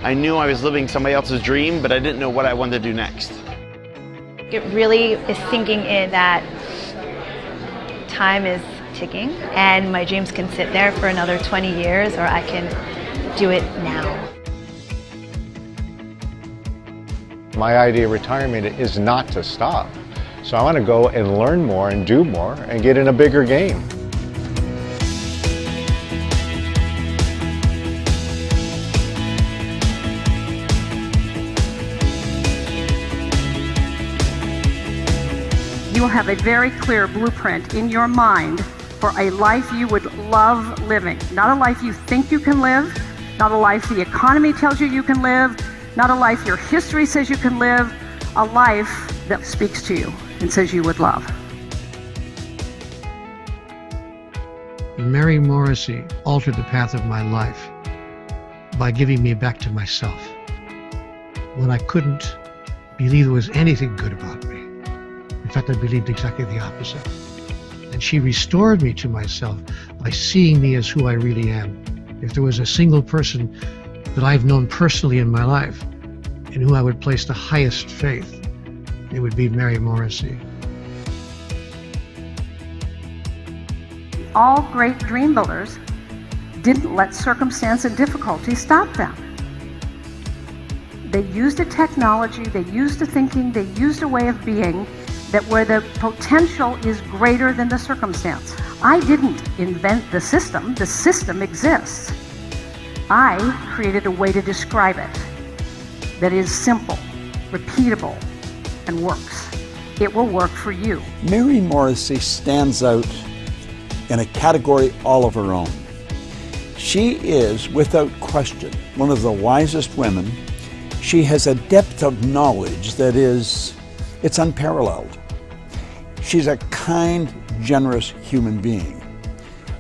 I knew I was living somebody else's dream, but I didn't know what I wanted to do next. It really is sinking in that time is ticking and my dreams can sit there for another 20 years or I can do it now. My idea of retirement is not to stop. So I want to go and learn more and do more and get in a bigger game. You will have a very clear blueprint in your mind for a life you would love living. Not a life you think you can live, not a life the economy tells you can live, not a life your history says you can live, a life that speaks to you and says you would love. Mary Morrissey altered the path of my life by giving me back to myself when I couldn't believe there was anything good about me. In fact, I believed exactly the opposite. And she restored me to myself by seeing me as who I really am. If there was a single person that I've known personally in my life in who I would place the highest faith, it would be Mary Morrissey. All great dream builders didn't let circumstance and difficulty stop them. They used a technology, they used a thinking, they used a way of being that where the potential is greater than the circumstance. I didn't invent the system exists. I created a way to describe it that is simple, repeatable, and works. It will work for you. Mary Morrissey stands out in a category all of her own. She is, without question, one of the wisest women. She has a depth of knowledge that it's unparalleled. She's a kind, generous human being.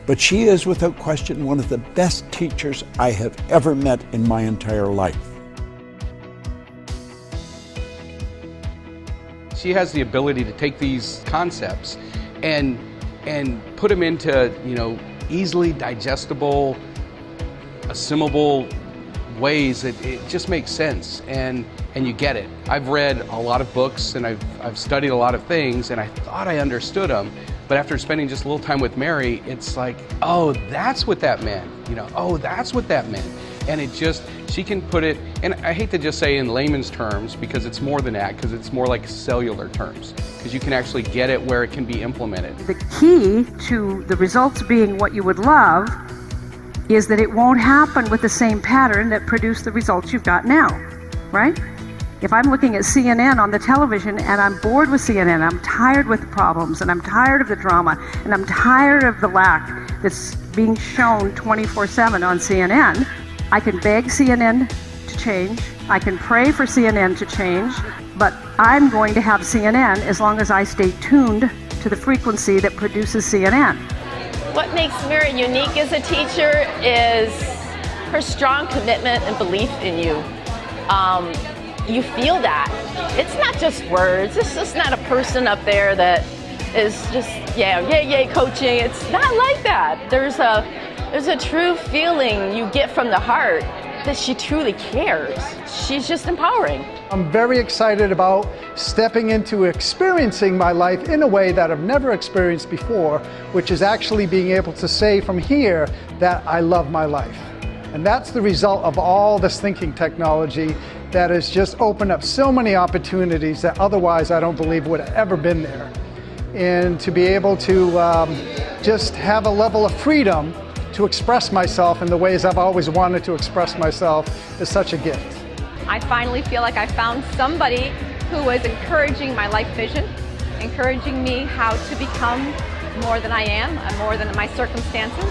But she is, without question, one of the best teachers I have ever met in my entire life. She has the ability to take these concepts and put them into, easily digestible, assimilable ways that it just makes sense and you get it. I've read a lot of books and I've studied a lot of things and I thought I understood them, but after spending just a little time with Mary, it's like, oh, that's what that meant, oh, that's what that meant. And she can put it, and I hate to just say in layman's terms because it's more than that, because it's more like cellular terms, because you can actually get it where it can be implemented. The key to the results being what you would love is that it won't happen with the same pattern that produced the results you've got now, right? If I'm looking at CNN on the television and I'm bored with CNN, I'm tired with the problems and I'm tired of the drama and I'm tired of the lack that's being shown 24/7 on CNN, I can beg CNN to change, I can pray for CNN to change, but I'm going to have CNN as long as I stay tuned to the frequency that produces CNN. What makes Mary unique as a teacher is her strong commitment and belief in you. You feel that. It's not just words. It's just not a person up there that is just, yay, coaching. It's not like that. There's a true feeling you get from the heart that she truly cares. She's just empowering. I'm very excited about stepping into experiencing my life in a way that I've never experienced before, which is actually being able to say from here that I love my life. And that's the result of all this thinking technology that has just opened up so many opportunities that otherwise I don't believe would have ever been there. And to be able to just have a level of freedom to express myself in the ways I've always wanted to express myself is such a gift. I finally feel like I found somebody who was encouraging my life vision, encouraging me how to become more than I am, more than my circumstances.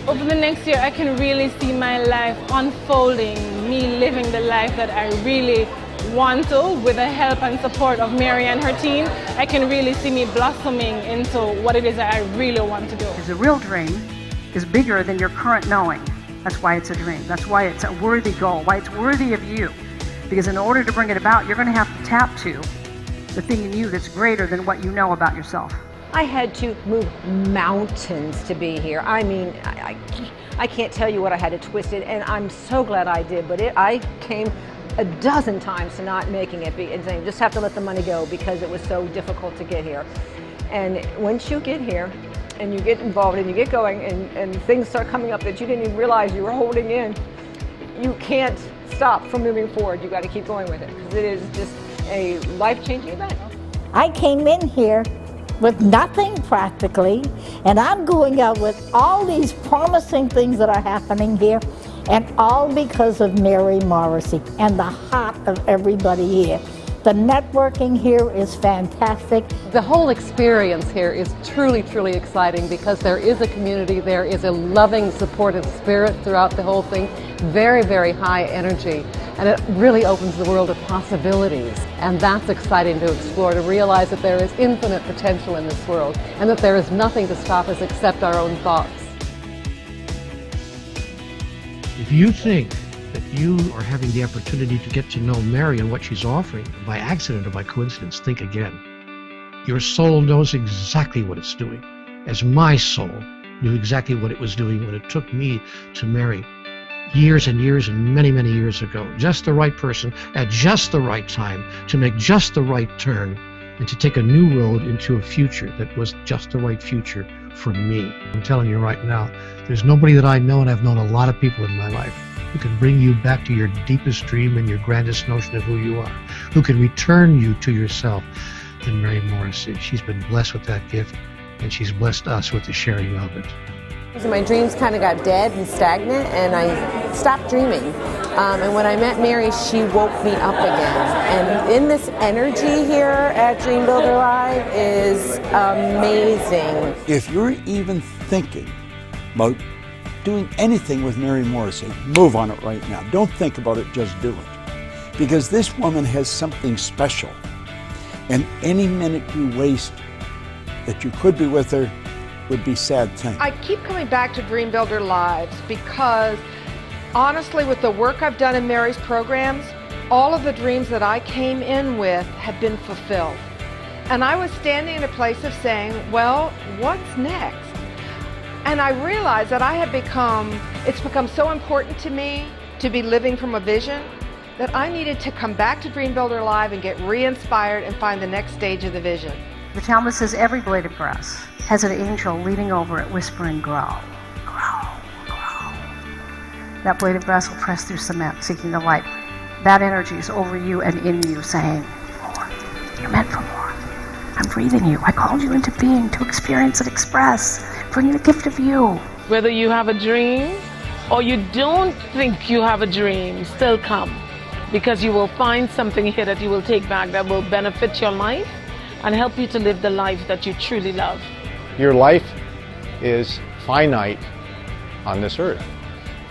Over the next year, I can really see my life unfolding, me living the life that I really want to, with the help and support of Mary and her team. I can really see me blossoming into what it is that I really want to do. The real dream is bigger than your current knowing. That's why it's a dream. That's why it's a worthy goal, why it's worthy of you. Because in order to bring it about, you're going to have to tap to the thing in you that's greater than what you know about yourself. I had to move mountains to be here. I mean, I can't tell you what I had to twist it, and I'm so glad I did, but I came a dozen times to not making it and saying, just have to let the money go because it was so difficult to get here. And once you get here and you get involved and you get going and things start coming up that you didn't even realize you were holding in, you can't stop from moving forward. You got to keep going with it because it is just a life-changing event. I came in here with nothing practically, and I'm going out with all these promising things that are happening here, and all because of Mary Morrissey and the heart of everybody here. The networking here is fantastic. The whole experience here is truly, truly exciting because there is a community, there is a loving, supportive spirit throughout the whole thing, very, very high energy, and it really opens the world of possibilities. And that's exciting to explore, to realize that there is infinite potential in this world and that there is nothing to stop us except our own thoughts. If you think that you are having the opportunity to get to know Mary and what she's offering, by accident or by coincidence, think again. Your soul knows exactly what it's doing, as my soul knew exactly what it was doing when it took me to Mary years and years and many, many years ago. Just the right person at just the right time to make just the right turn and to take a new road into a future that was just the right future for me. I'm telling you right now, there's nobody that I know, and I've known a lot of people in my life, who can bring you back to your deepest dream and your grandest notion of who you are, who can return you to yourself, than Mary Morrissey. She's been blessed with that gift, and she's blessed us with the sharing of it. So my dreams kind of got dead and stagnant, and I stopped dreaming. And when I met Mary, she woke me up again. And in this energy here at DreamBuilder Live is amazing. If you're even thinking about doing anything with Mary Morrissey, move on it right now. Don't think about it, just do it. Because this woman has something special. And any minute you waste that you could be with her would be a sad thing. I keep coming back to DreamBuilder Lives because honestly, with the work I've done in Mary's programs, all of the dreams that I came in with have been fulfilled. And I was standing in a place of saying, well, what's next? And I realized that it's become so important to me to be living from a vision that I needed to come back to DreamBuilder Live and get re-inspired and find the next stage of the vision. The Talmud says every blade of grass has an angel leaning over it, whispering, grow, grow, grow. That blade of grass will press through cement, seeking the light. That energy is over you and in you, saying, more. You're meant for more. I'm breathing you. I called you into being to experience and express. Bring the gift of you. Whether you have a dream or you don't think you have a dream, still come. Because you will find something here that you will take back that will benefit your life and help you to live the life that you truly love. Your life is finite on this earth.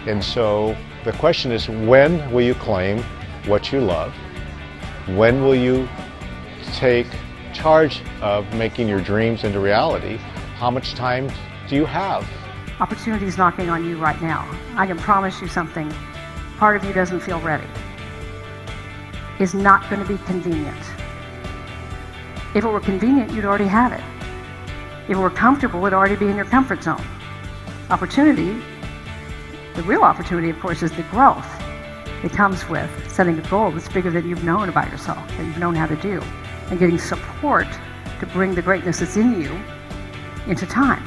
And so the question is, when will you claim what you love? When will you take charge of making your dreams into reality? How much time do you have? Opportunity is knocking on you right now. I can promise you something. Part of you doesn't feel ready. Is not going to be convenient. If it were convenient, you'd already have it. If it were comfortable, it'd already be in your comfort zone. Opportunity, the real opportunity, of course, is the growth. It comes with setting a goal that's bigger than you've known about yourself, that you've known how to do, and getting support to bring the greatness that's in you into time.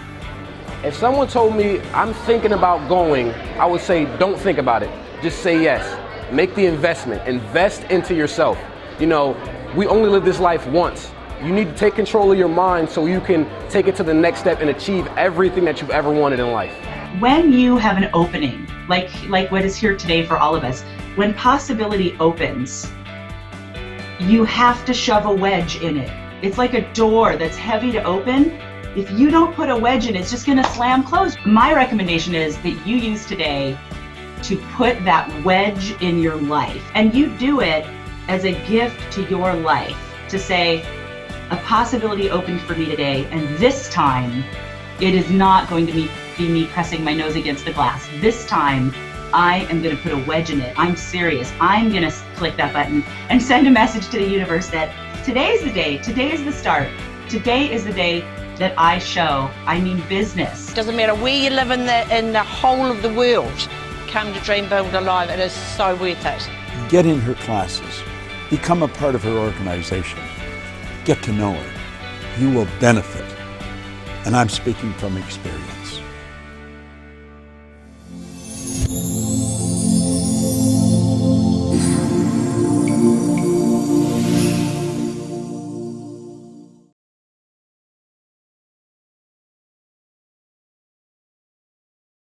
If someone told me I'm thinking about going, I would say don't think about it. Just say yes. Make the investment. Invest into yourself. You know, we only live this life once. You need to take control of your mind so you can take it to the next step and achieve everything that you've ever wanted in life. When you have an opening, like what is here today for all of us, when possibility opens, you have to shove a wedge in it. It's like a door that's heavy to open. If you don't put a wedge in, it's just going to slam closed. My recommendation is that you use today to put that wedge in your life. And you do it as a gift to your life, to say, a possibility opened for me today, and this time, it is not going to be me pressing my nose against the glass. This time, I am going to put a wedge in it. I'm serious. I'm going to click that button and send a message to the universe that today is the day, today is the start, today is the day that I show, I mean business. Doesn't matter where you live in the whole of the world, come to DreamBuilder Live. It is so worth it. Get in her classes. Become a part of her organization. Get to know her. You will benefit. And I'm speaking from experience.